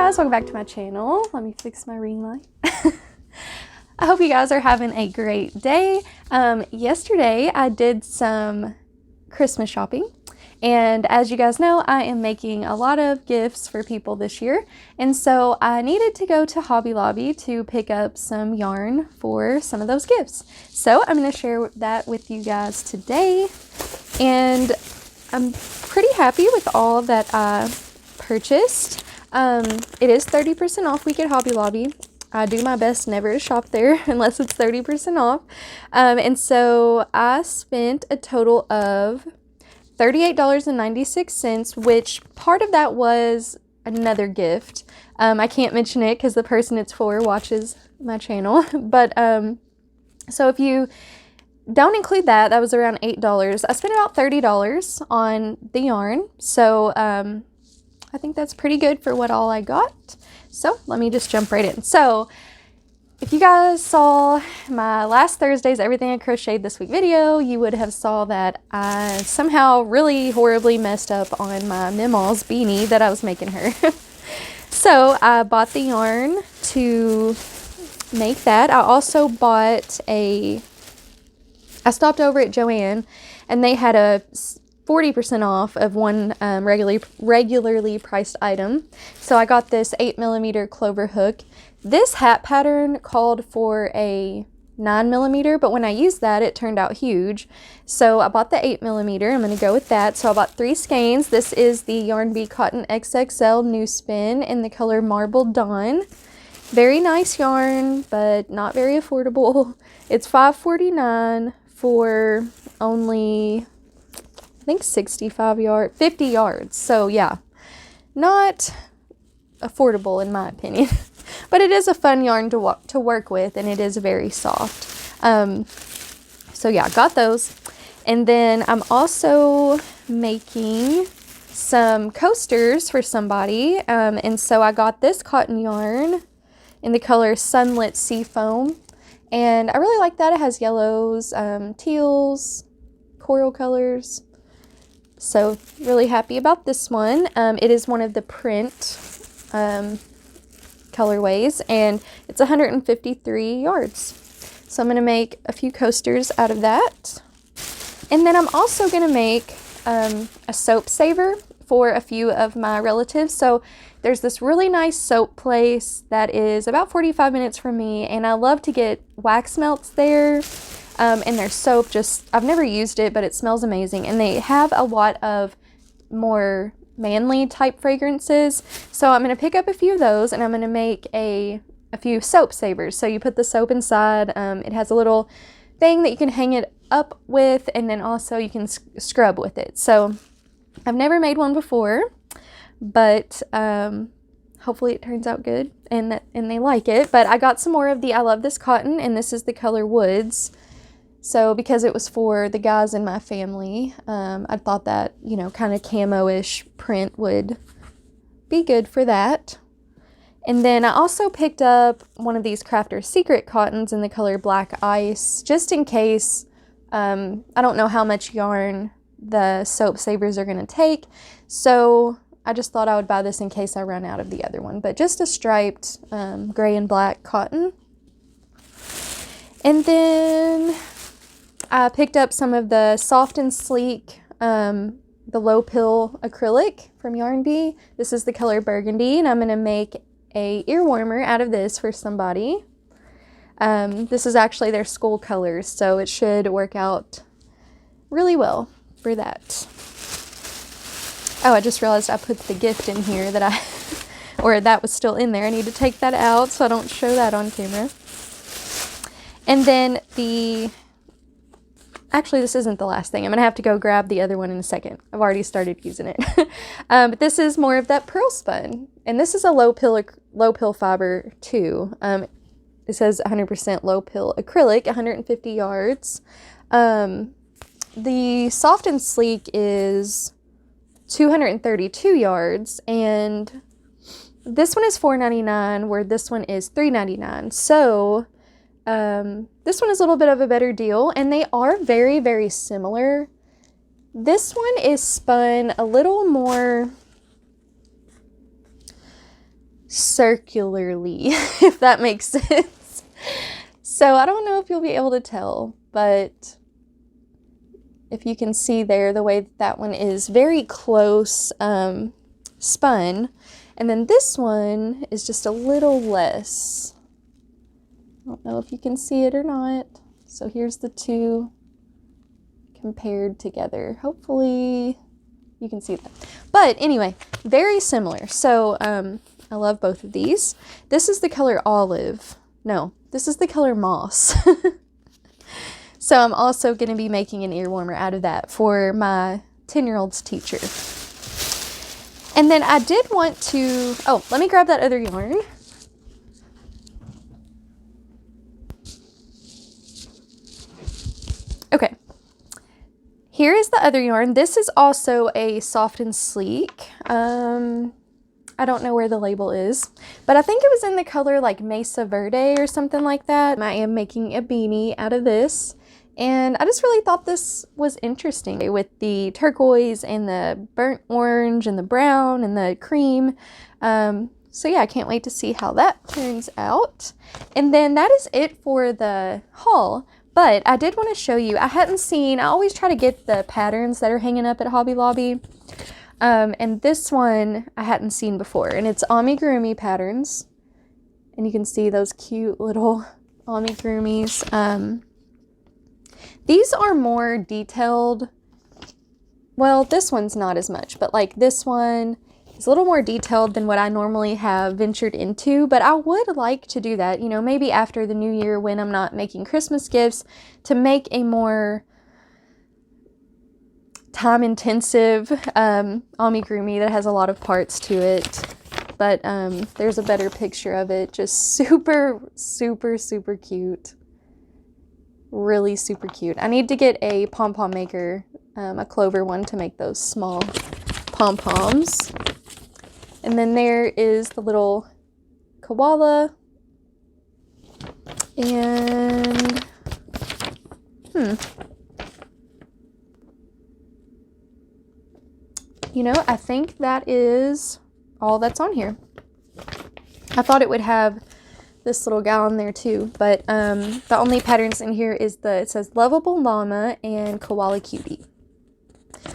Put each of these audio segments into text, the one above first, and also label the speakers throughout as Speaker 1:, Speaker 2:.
Speaker 1: guys, welcome back to my channel. Let me fix my ring light. I hope you guys are having a great day. Yesterday I did some Christmas shopping, and as you guys know, I am making a lot of gifts for people this year, and so I needed to go to Hobby Lobby to pick up some yarn for some of those gifts. So I'm going to share that with you guys today, and I'm pretty happy with all that I purchased. It is 30% off week at Hobby Lobby. I do my best never to shop there unless it's 30% off. And so I spent a total of $38.96, which part of that was another gift. I can't mention it because the person it's for watches my channel. But so if you don't include that, that was around $8. I spent about $30 on the yarn. So I think that's pretty good for what all I got. So let me just jump right in. So if you guys saw my last Thursday's Everything I Crocheted This Week video, you would have saw that I somehow really horribly messed up on my Mimol's beanie that I was making her. So I bought the yarn to make that. I also bought I stopped over at Joann and they had a 40% off of one regularly priced item. So I got this 8mm clover hook. This hat pattern called for a 9mm, but when I used that, it turned out huge. So I bought the 8mm. I'm going to go with that. So I bought 3 skeins. This is the Yarn Bee Cotton XXL New Spin in the color Marble Dawn. Very nice yarn, but not very affordable. It's $5.49 for only, I think 50 yards. So yeah, not affordable in my opinion, but it is a fun yarn to work with, and it is very soft. So yeah, got those. And then I'm also making some coasters for somebody. And so I got this cotton yarn in the color Sunlit Seafoam. And I really like that. It has yellows, teals, coral colors. So really happy about this one. It is one of the print colorways, and it's 153 yards. So I'm going to make a few coasters out of that. And then I'm also going to make a soap saver for a few of my relatives. So there's this really nice soap place that is about 45 minutes from me, and I love to get wax melts there. And their soap, I've never used it, but it smells amazing. And they have a lot of more manly type fragrances. So I'm going to pick up a few of those, and I'm going to make a few soap savers. So you put the soap inside. It has a little thing that you can hang it up with, and then also you can scrub with it. So I've never made one before, but hopefully it turns out good and they like it. But I got some more of the I Love This Cotton, and this is the color Woods. So because it was for the guys in my family, I thought that, you know, kind of camo-ish print would be good for that. And then I also picked up one of these Crafter's Secret cottons in the color Black Ice, just in case. I don't know how much yarn the soap savers are going to take. So I just thought I would buy this in case I run out of the other one. But just a striped gray and black cotton. And then I picked up some of the Soft and Sleek, the low pill acrylic from Yarn Bee. This is the color Burgundy, and I'm going to make a ear warmer out of this for somebody. This is actually their school colors, so it should work out really well for that. Oh, I just realized I put the gift in here that or that was still in there. I need to take that out so I don't show that on camera. And then actually, this isn't the last thing. I'm going to have to go grab the other one in a second. I've already started using it. But this is more of that pearl spun. And this is a low pill fiber too. It says 100% low pill acrylic, 150 yards. The Soft and Sleek is 232 yards. And this one is $4.99, where this one is $3.99. So this one is a little bit of a better deal, and they are very, very similar. This one is spun a little more circularly, if that makes sense. So I don't know if you'll be able to tell, but if you can see there, the way that one is very close spun. And then this one is just a little less. I don't know if you can see it or not. So here's the two compared together. Hopefully you can see that. But anyway, very similar. So I love both of these. This is the color olive. No, this is the color moss. So I'm also going to be making an ear warmer out of that for my 10-year-old's teacher. And then I did want to, oh, let me grab that other yarn. Okay. Here is the other yarn. This is also a soft and sleek. I don't know where the label is, but I think it was in the color like Mesa Verde or something like that. I am making a beanie out of this. And I just really thought this was interesting with the turquoise and the burnt orange and the brown and the cream. So yeah, I can't wait to see how that turns out. And then that is it for the haul. But I did want to show you, I always try to get the patterns that are hanging up at Hobby Lobby. And this one I hadn't seen before. And it's amigurumi patterns. And you can see those cute little amigurumis. These are more detailed. Well, this one's not as much, but like this one is a little more detailed than what I normally have ventured into, but I would like to do that, you know, maybe after the new year when I'm not making Christmas gifts, to make a more time-intensive amigurumi that has a lot of parts to it. But there's a better picture of it. Just super, super, super cute. Really super cute. I need to get a pom-pom maker, a clover one, to make those small pom-poms. And then there is the little koala. And you know, I think that is all that's on here. I thought it would have this little gal on there too, but the only patterns in here is it says Lovable Llama and Koala Cutie.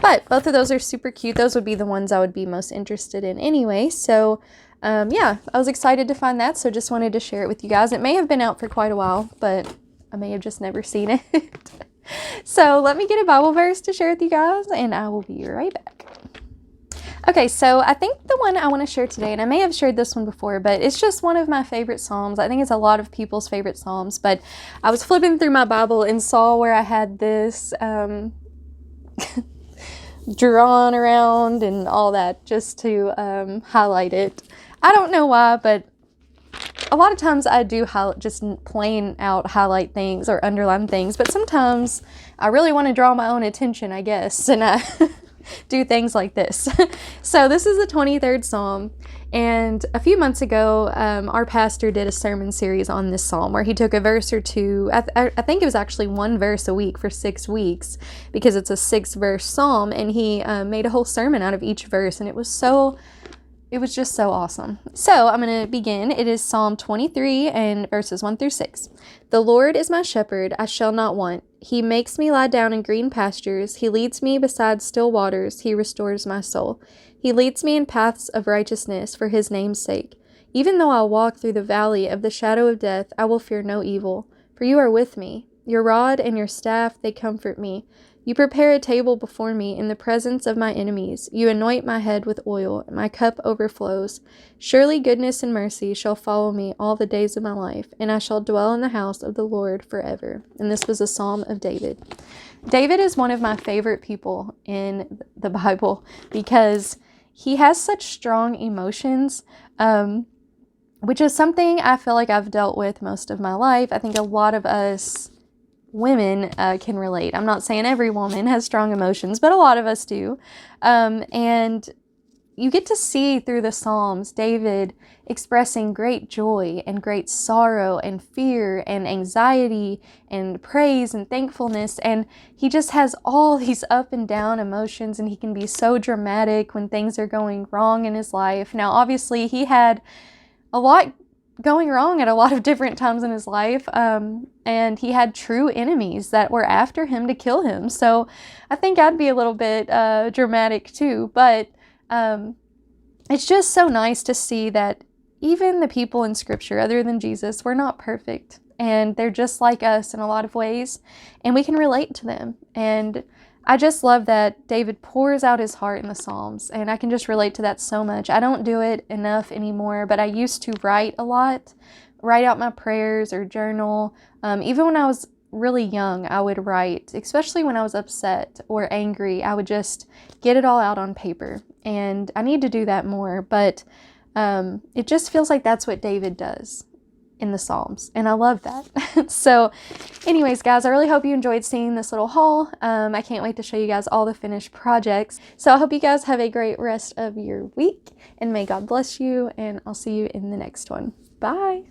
Speaker 1: But both of those are super cute. Those would be the ones I would be most interested in anyway. So yeah, I was excited to find that, so just wanted to share it with you guys. It may have been out for quite a while, but I may have just never seen it. So let me get a Bible verse to share with you guys, and I will be right back. Okay, so I think the one I want to share today, and I may have shared this one before, but it's just one of my favorite Psalms. I think it's a lot of people's favorite Psalms, but I was flipping through my Bible and saw where I had this drawn around and all that just to highlight it. I don't know why, but a lot of times I do just plain out highlight things or underline things, but sometimes I really want to draw my own attention, I guess, and I do things like this. So this is the 23rd Psalm, and a few months ago our pastor did a sermon series on this psalm where he took a verse or two. I think it was actually one verse a week for 6 weeks, because it's a 6-verse psalm, and he made a whole sermon out of each verse, and it was just so awesome. So I'm going to begin. It is Psalm 23 and verses 1 through 6. The Lord is my shepherd, I shall not want. He makes me lie down in green pastures. He leads me beside still waters. He restores my soul. He leads me in paths of righteousness for his name's sake. Even though I walk through the valley of the shadow of death, I will fear no evil, for you are with me. Your rod and your staff, they comfort me. You prepare a table before me in the presence of my enemies. You anoint my head with oil, and my cup overflows. Surely goodness and mercy shall follow me all the days of my life, and I shall dwell in the house of the Lord forever. And this was a Psalm of David. David is one of my favorite people in the Bible because he has such strong emotions, which is something I feel like I've dealt with most of my life. I think a lot of us women can relate. I'm not saying every woman has strong emotions, but a lot of us do. And you get to see through the Psalms David expressing great joy and great sorrow and fear and anxiety and praise and thankfulness. And he just has all these up and down emotions, and he can be so dramatic when things are going wrong in his life. Now, obviously, he had a lot going wrong at a lot of different times in his life, and he had true enemies that were after him to kill him. So I think I'd be a little bit dramatic too, but it's just so nice to see that even the people in Scripture, other than Jesus, were not perfect, and they're just like us in a lot of ways, and we can relate to them. And I just love that David pours out his heart in the Psalms, and I can just relate to that so much. I don't do it enough anymore, but I used to write a lot, write out my prayers or journal. Even when I was really young, I would write, especially when I was upset or angry. I would just get it all out on paper, and I need to do that more, but it just feels like that's what David does in the Psalms, and I love that. So anyways, guys, I really hope you enjoyed seeing this little haul. I can't wait to show you guys all the finished projects. So I hope you guys have a great rest of your week, and may God bless you, and I'll see you in the next one. Bye.